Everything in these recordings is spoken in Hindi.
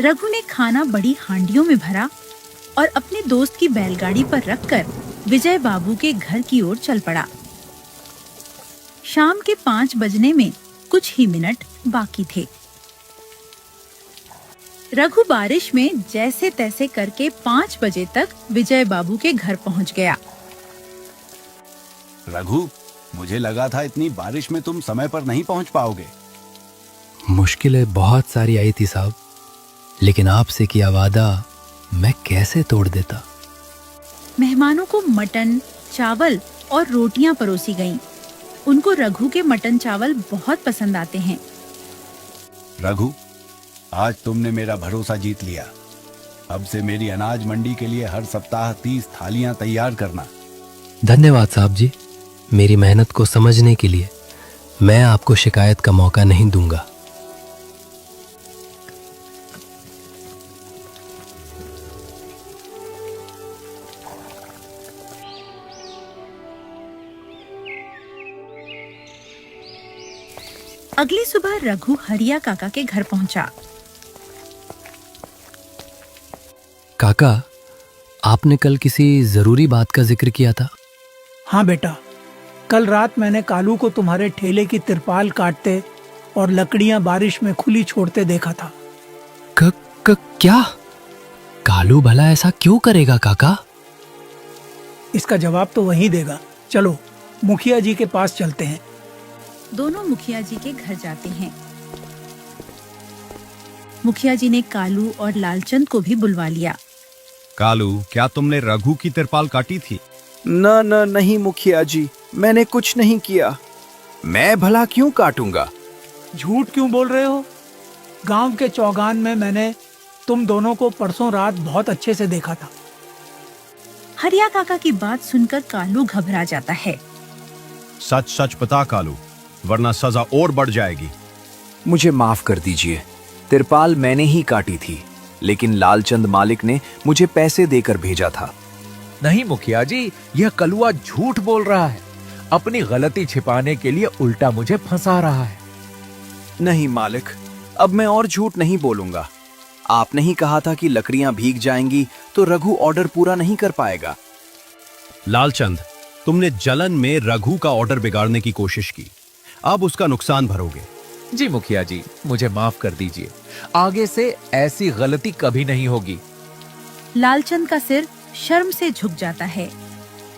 रघु ने खाना बड़ी हांडियों में भरा और अपने दोस्त की बैलगाड़ी पर रखकर विजय बाबू के घर की ओर चल पड़ा। शाम के 5 बजने में कुछ ही मिनट बाकी थे। रघु बारिश में जैसे तैसे करके 5 बजे तक विजय बाबू के घर पहुंच गया। रघु, मुझे लगा था इतनी बारिश में तुम समय पर नहीं पहुंच पाओगे। मुश्किलें बहुत सारी आई थी साहब, लेकिन आपसे किया वादा मैं कैसे तोड़ देता। मेहमानों को मटन, चावल और रोटियां परोसी गईं। उनको रघु के मटन चावल बहुत पसंद आते हैं। रघु, आज तुमने मेरा भरोसा जीत लिया। अब से मेरी अनाज मंडी के लिए हर सप्ताह 30 थालियां तैयार करना। धन्यवाद साहब जी, मेरी मेहनत को समझने के लिए। मैं आपको शिकायत का मौका नहीं दूंगा। अगली सुबह रघु हरिया काका के घर पहुंचा। काका, आपने कल किसी जरूरी बात का जिक्र किया था। हाँ बेटा, कल रात मैंने कालू को तुम्हारे ठेले की तिरपाल काटते और लकड़ियां बारिश में खुली छोड़ते देखा था। क्या? कालू भला ऐसा क्यों करेगा काका? इसका जवाब तो वही देगा। चलो मुखिया जी के पास चलते हैं। दोनों मुखिया जी के घर जाते हैं। मुखिया जी ने कालू और लालचंद को भी बुलवा लिया। कालू, क्या तुमने रघु की तिरपाल काटी थी? नहीं मुखिया जी, मैंने कुछ नहीं किया। मैं भला क्यों काटूंगा? झूठ क्यों बोल रहे हो? गांव के चौगान में मैंने तुम दोनों को परसों रात बहुत अच्छे से देखा था। हरिया काका की बात सुनकर कालू घबरा जाता है। सच सच बता कालू, वरना सजा और बढ़ जाएगी। मुझे माफ कर दीजिए। तिरपाल मैंने ही काटी थी, लेकिन लालचंद मालिक ने मुझे पैसे देकर भेजा था। नहीं मुखिया जी, यह कलुआ झूठ बोल रहा है। अपनी गलती छिपाने के लिए उल्टा मुझे फंसा रहा है। नहीं मालिक, अब मैं और झूठ नहीं बोलूंगा। आपने ही कहा था कि लकड़ियां भीग जाएंगी तो रघु ऑर्डर पूरा नहीं कर पाएगा। लालचंद, तुमने जलन में रघु का ऑर्डर बिगाड़ने की कोशिश की। अब उसका नुकसान भरोगे। जी मुखिया जी, मुझे माफ कर दीजिए। आगे से ऐसी गलती कभी नहीं होगी। लालचंद का सिर शर्म से झुक जाता है।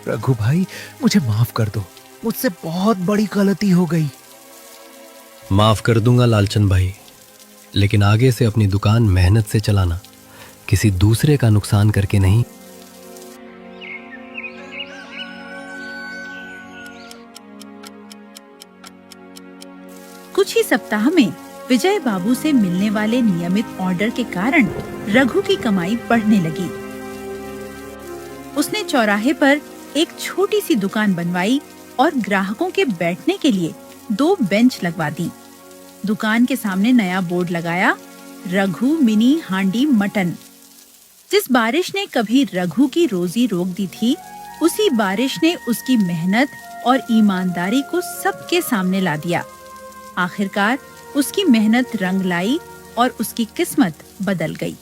रघु भाई, मुझे माफ कर दो। मुझसे बहुत बड़ी गलती हो गई। माफ कर दूंगा लालचंद भाई, लेकिन आगे से अपनी दुकान मेहनत से चलाना, किसी दूसरे का नुकसान करके नहीं। कुछ ही सप्ताह में विजय बाबू से मिलने वाले नियमित ऑर्डर के कारण रघु की कमाई बढ़ने लगी। उसने चौराहे पर एक छोटी सी दुकान बनवाई और ग्राहकों के बैठने के लिए 2 बेंच लगवा दी। दुकान के सामने नया बोर्ड लगाया, रघु मिनी हांडी मटन। जिस बारिश ने कभी रघु की रोजी रोक दी थी, उसी बारिश ने उसकी मेहनत और ईमानदारी को सबके सामने ला दिया। आखिरकार उसकी मेहनत रंग लाई और उसकी किस्मत बदल गई।